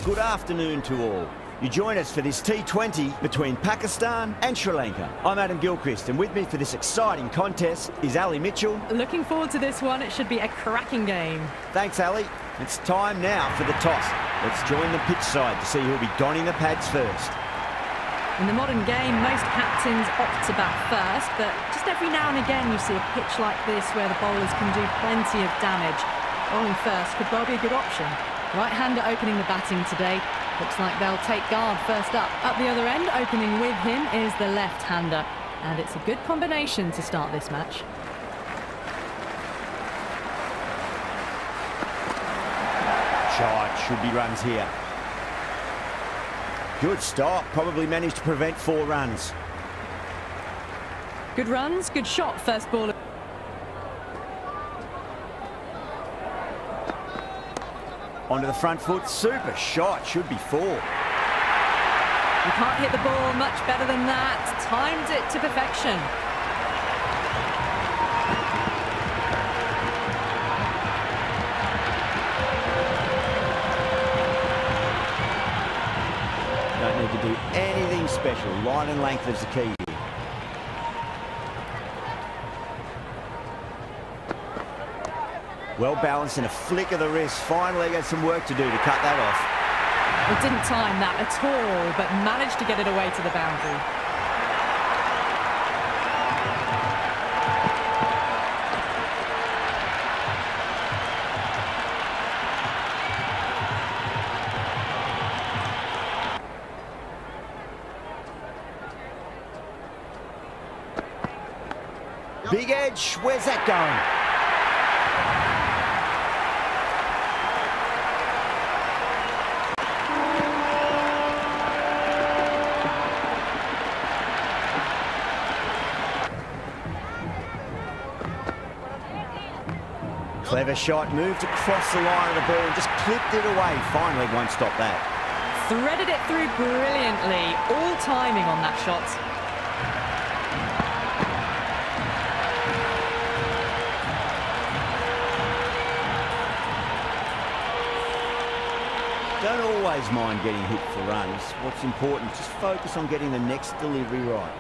good afternoon to all. You join us for this T20 between Pakistan and Sri Lanka. I'm Adam Gilchrist, and with me for this exciting contest is Ali Mitchell. Looking forward to this one. It should be a cracking game. Thanks, Ali. It's time now for the toss. Let's join the pitch side to see who'll be donning the pads first. In the modern game, most captains opt to bat first, but just every now and again you see a pitch like this where the bowlers can do plenty of damage. Bowling first could well be a good option. Right-hander opening the batting today. Looks like they'll take guard first up. Up the other end, opening with him, is the left-hander. And it's a good combination to start this match. Shot, should be runs here. Good stop, probably managed to prevent 4 runs. Good runs, good shot, first ball. Onto the front foot, super shot, should be 4. You can't hit the ball much better than that. Timed it to perfection. Don't need to do anything special. Line and length is the key here. Well balanced and a flick of the wrist. Finally got some work to do to cut that off. It didn't time that at all, but managed to get it away to the boundary. Big edge, where's that going? Clever shot, moved across the line of the ball and just clipped it away. Finally, won't stop that. Threaded it through brilliantly. All timing on that shot. Don't always mind getting hit for runs. What's important, just focus on getting the next delivery right.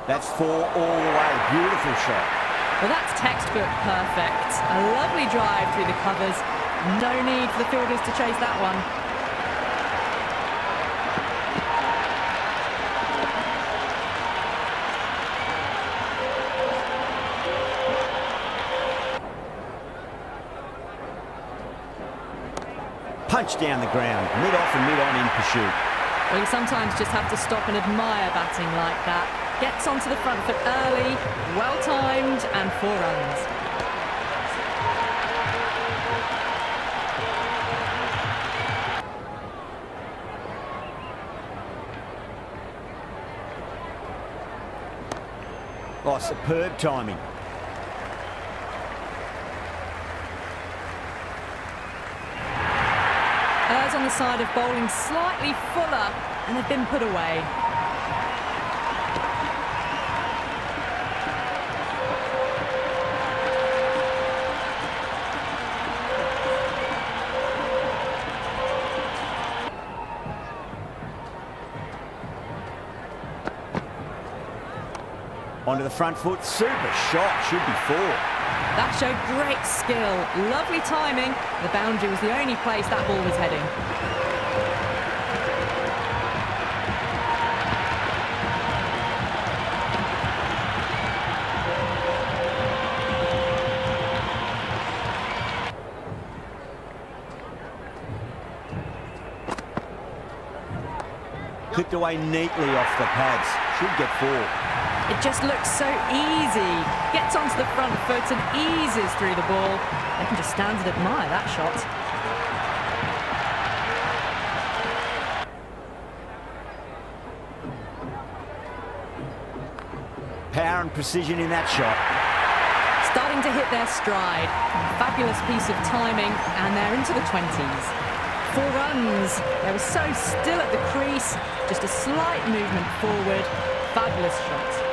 That's 4 all the way. Beautiful shot. Well, that's textbook perfect. A lovely drive through the covers. No need for the fielders to chase that one. Punch down the ground, mid-off and mid-on in pursuit. Well, you sometimes just have to stop and admire batting like that. Gets onto the front foot early, well-timed, and 4 runs. Oh, superb timing. Errs on the side of bowling slightly fuller, and they've been put away. Onto the front foot, super shot, should be 4. That showed great skill, lovely timing. The boundary was the only place that ball was heading. Clipped away neatly off the pads, should get 4. It just looks so easy. Gets onto the front foot and eases through the ball. They can just stand and admire that shot. Power and precision in that shot. Starting to hit their stride. Fabulous piece of timing, and they're into the 20s. 4 runs. They were so still at the crease. Just a slight movement forward. Fabulous shot.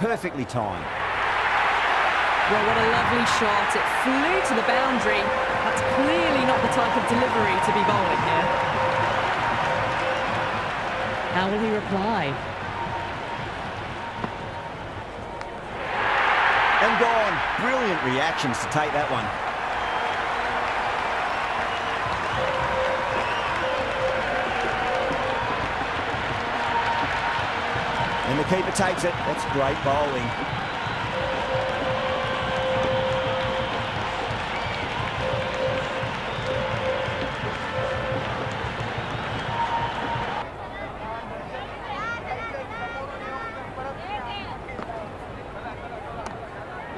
perfectly timed. Well, what a lovely shot. It flew to the boundary. That's clearly not the type of delivery to be bowling here. How will he reply? And gone. Brilliant reactions to take that one. And the keeper takes it. That's great bowling.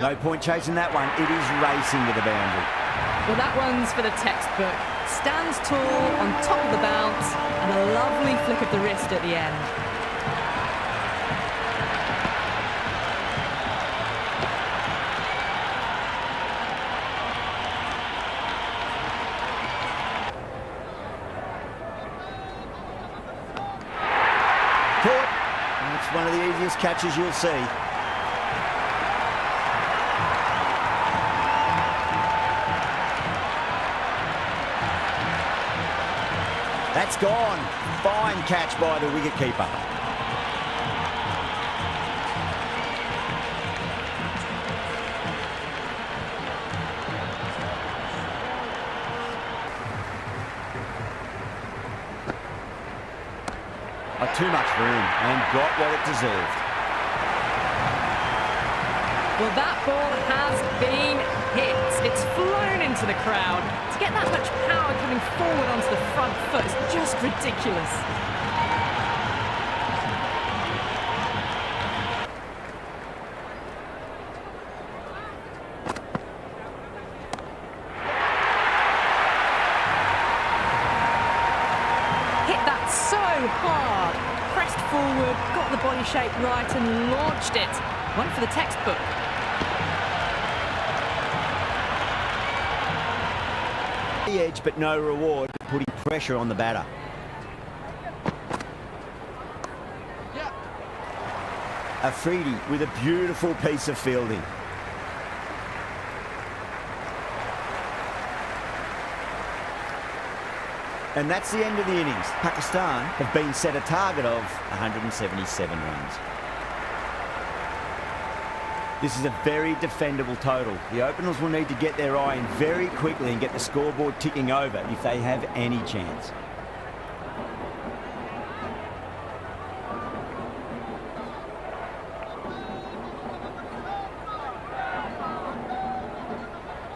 No point chasing that one. It is racing to the boundary. Well, that one's for the textbook. Stands tall on top of the bounce and a lovely flick of the wrist at the end. Caught. That's one of the easiest catches you'll see. That's gone. Fine catch by the wicketkeeper. Too much room and got what it deserved. Well, that ball has been hit. It's flown into the crowd. To get that much power coming forward onto the front foot is just ridiculous. Hit that so hard. Pressed forward, got the body shape right and launched it. One for the textbook. The edge, but no reward, putting pressure on the batter. Afridi with a beautiful piece of fielding. And that's the end of the innings. Pakistan have been set a target of 177 runs. This is a very defendable total. The openers will need to get their eye in very quickly and get the scoreboard ticking over if they have any chance.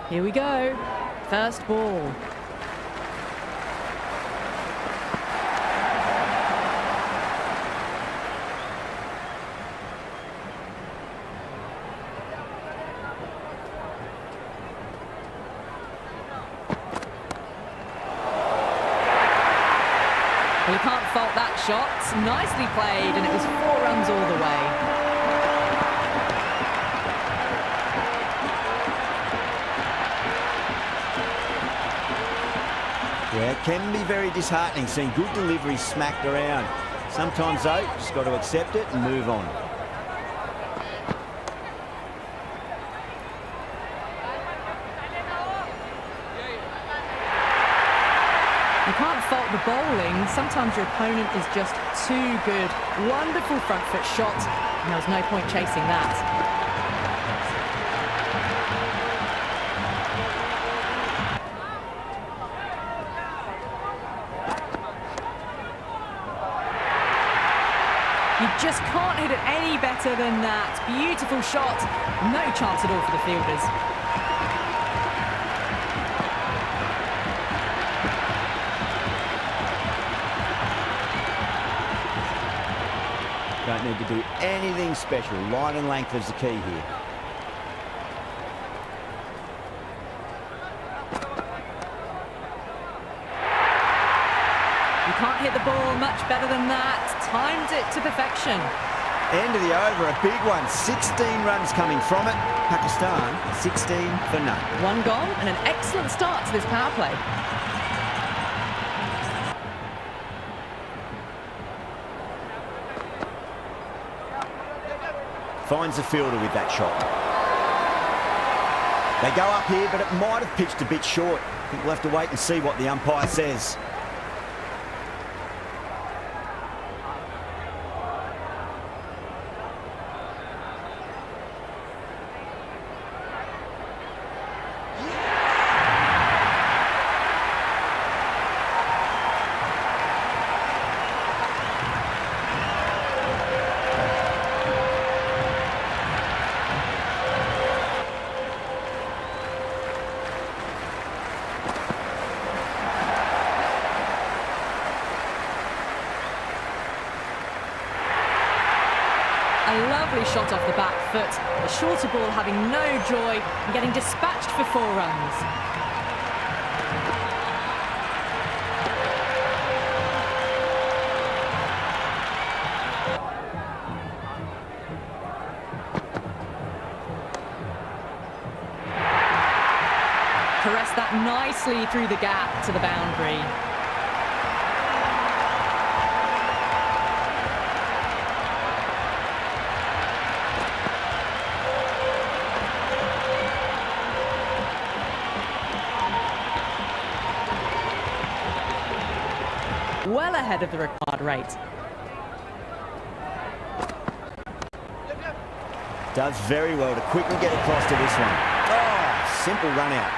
Here we go. First ball. Well, you can't fault that shot. Nicely played, and it was 4 runs all the way. Yeah, it can be very disheartening seeing good deliveries smacked around. Sometimes, though, just got to accept it and move on. You can't fault the bowling. Sometimes your opponent is just too good. Wonderful front foot shot, and there was no point chasing that. You just can't hit it any better than that. Beautiful shot. No chance at all for the fielders. Don't need to do anything special. Line and length is the key here. You can't hit the ball much better than that. Timed it to perfection. End of the over, a big one. 16 runs coming from it. Pakistan, 16 for none. 1 gone and an excellent start to this power play. Finds the fielder with that shot. They go up here, but it might have pitched a bit short. I think we'll have to wait and see what the umpire says. A lovely shot off the back foot, the shorter ball having no joy and getting dispatched for 4 runs. Caressed that nicely through the gap to the boundary. Well ahead of the required rate. Does very well to quickly get across to this one. Oh, simple run out.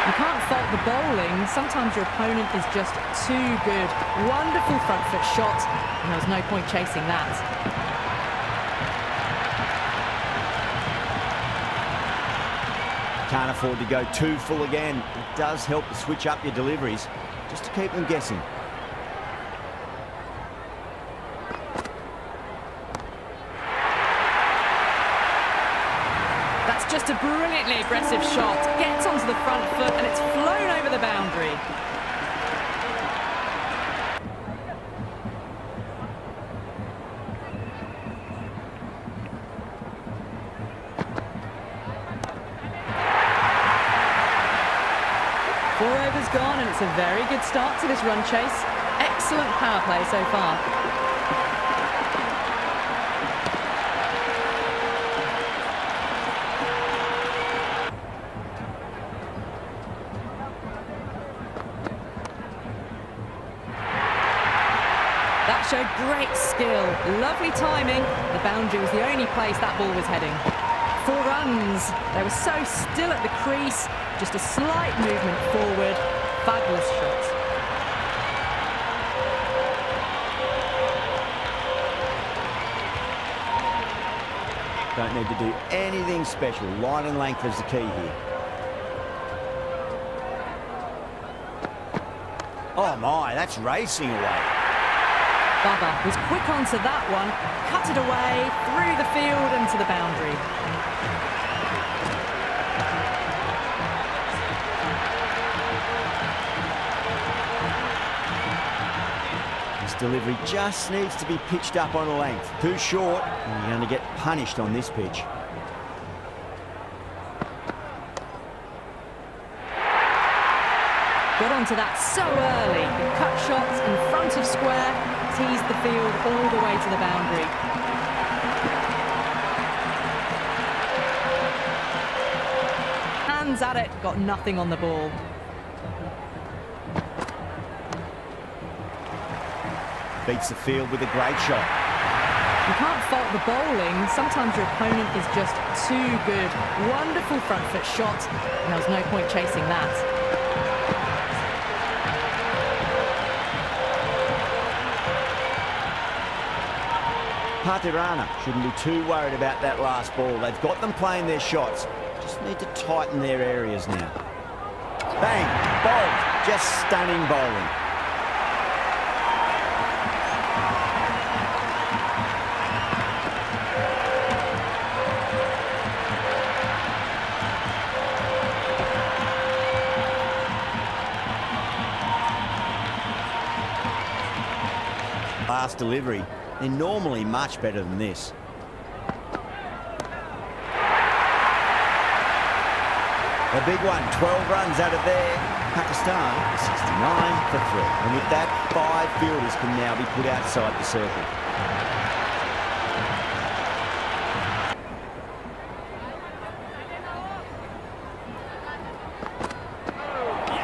You can't fault the bowling. Sometimes your opponent is just too good. Wonderful front foot shot, and there was no point chasing that. Can't afford to go too full again. It does help to switch up your deliveries, just to keep them guessing. That's just a brilliantly aggressive shot. Gets onto the front foot and it's flown over the boundary. Four overs gone and it's a very good start to this run chase. Excellent power play so far. That showed great skill, lovely timing. The boundary was the only place that ball was heading. 4 runs. They were so still at the crease, just a slight movement forward. Fabulous shot. Don't need to do anything special. Line and length is the key here. Oh my, that's racing away. Bubba was quick onto that one, cut it away, through the field and to the boundary. This delivery just needs to be pitched up on a length. Too short, and you're going to get punished on this pitch. Got onto that so early. The cut shots in front of square, teased the field all the way to the boundary. Hands at it, got nothing on the ball. Beats the field with a great shot. You can't fault the bowling. Sometimes your opponent is just too good. Wonderful front foot shot, and there was no point chasing that. Patirana shouldn't be too worried about that last ball. They've got them playing their shots. Just need to tighten their areas now. Bang! Bowled. Just stunning bowling. last delivery. They're normally much better than this. A big one, 12 runs out of there. Pakistan, 69 for 3. And with that, 5 fielders can now be put outside the circle.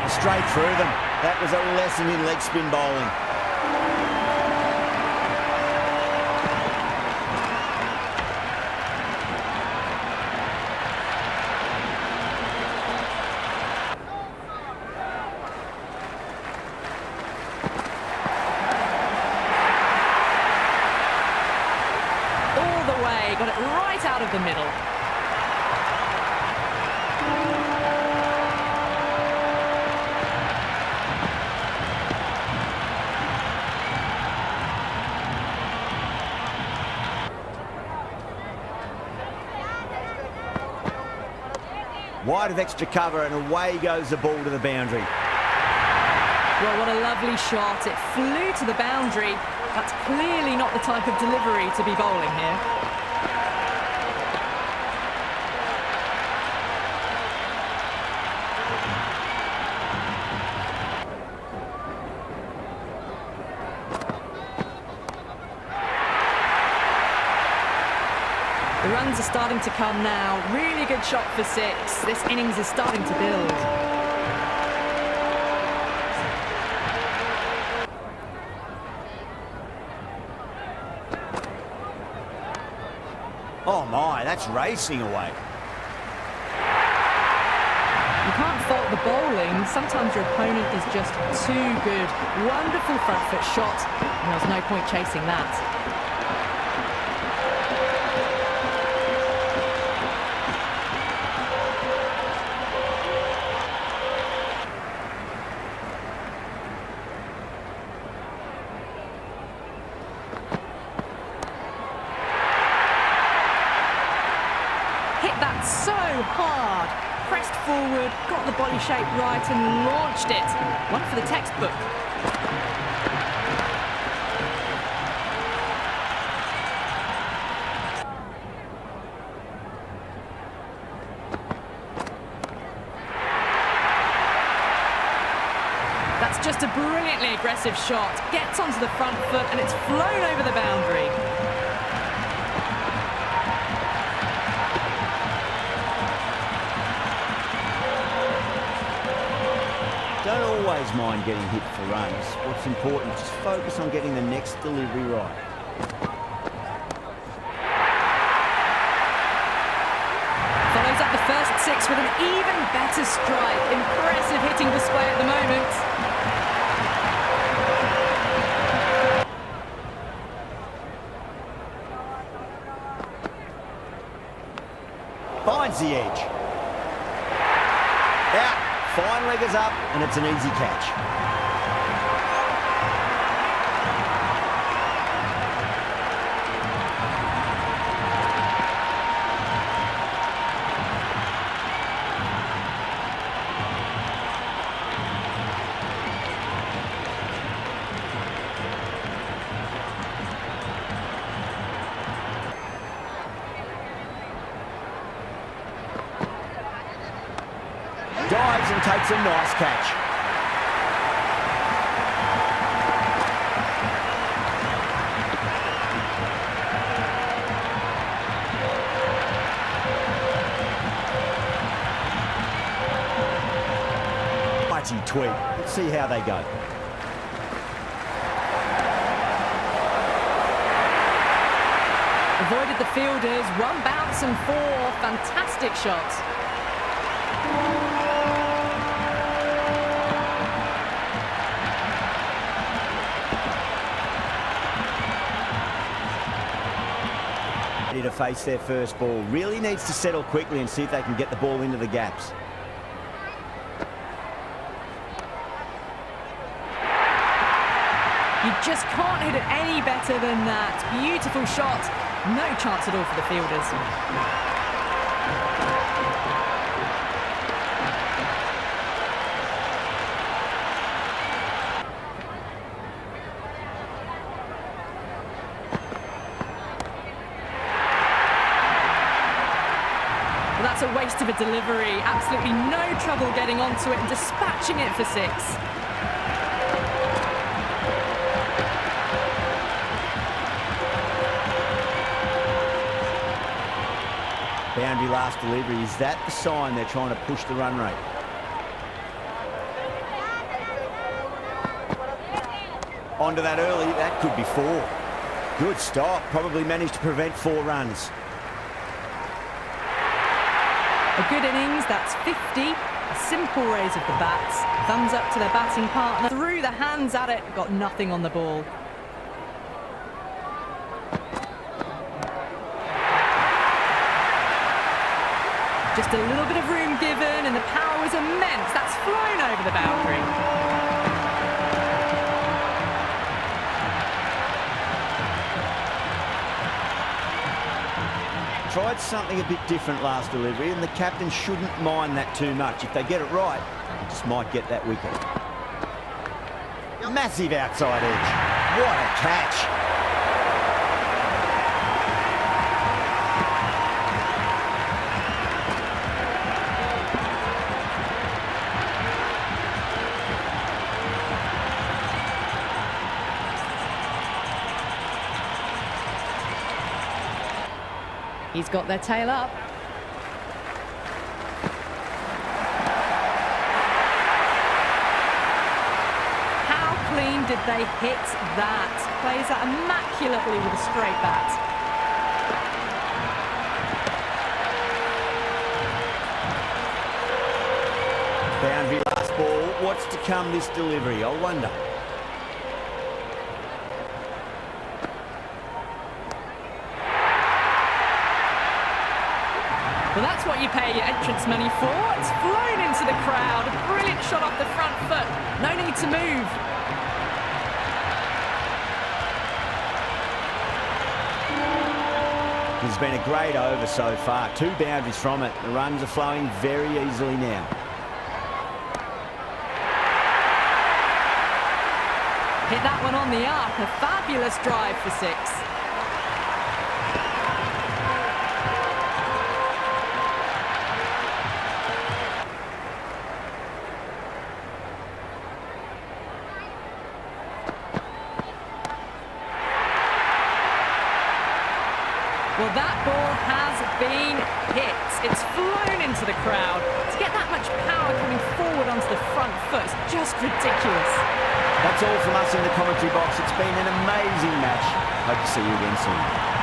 Straight through them. That was a lesson in leg spin bowling. All the way, got it right out of the middle. Wide of extra cover, and away goes the ball to the boundary. Well, what a lovely shot. It flew to the boundary. That's clearly not the type of delivery to be bowling here. The runs are starting to come now. Really good shot for 6. This innings is starting to build. Oh my, that's racing away. You can't fault the bowling. Sometimes your opponent is just too good. Wonderful front foot shot, and there's no point chasing that. Hit that so hard. Pressed forward, got the body shape right and launched it. One for the textbook. That's just a brilliantly aggressive shot. Gets onto the front foot and it's flown over the boundary. Don't always mind getting hit for runs. What's important is just focus on getting the next delivery right. Follows up the first 6 with an even better strike. Impressive hitting display at the moment. Finds the edge. Out. Fine leggers up, and it's an easy catch. Dives and takes a nice catch. Mighty tweak. Let's see how they go. Avoided the fielders, 1 bounce and 4. Fantastic shots. To face their first ball. Really needs to settle quickly and see if they can get the ball into the gaps. You just can't hit it any better than that. Beautiful shot. No chance at all for the fielders. That's a waste of a delivery. Absolutely no trouble getting onto it and dispatching it for 6. Boundary last delivery. Is that the sign they're trying to push the run rate? Onto that early. That could be 4. Good stop. Probably managed to prevent 4 runs. A good innings, that's 50. A simple raise of the bats. Thumbs up to their batting partner. Threw the hands at it, got nothing on the ball. Just a little bit of room given and the power was immense. That's flown over the boundary. Tried something a bit different last delivery, and the captain shouldn't mind that too much. If they get it right, they just might get that wicket. Massive outside edge. What a catch. He's got their tail up. How clean did they hit that? Plays that immaculately with a straight bat. Boundary last ball. What's to come this delivery? I wonder. Well, that's what you pay your entrance money for. It's flown into the crowd. A brilliant shot off the front foot. No need to move. It's been a great over so far. 2 boundaries from it. The runs are flowing very easily now. Hit that one on the arc. A fabulous drive for 6. Well, that ball has been hit. It's flown into the crowd. To get that much power coming forward onto the front foot is just ridiculous. That's all from us in the commentary box. It's been an amazing match. Hope to see you again soon.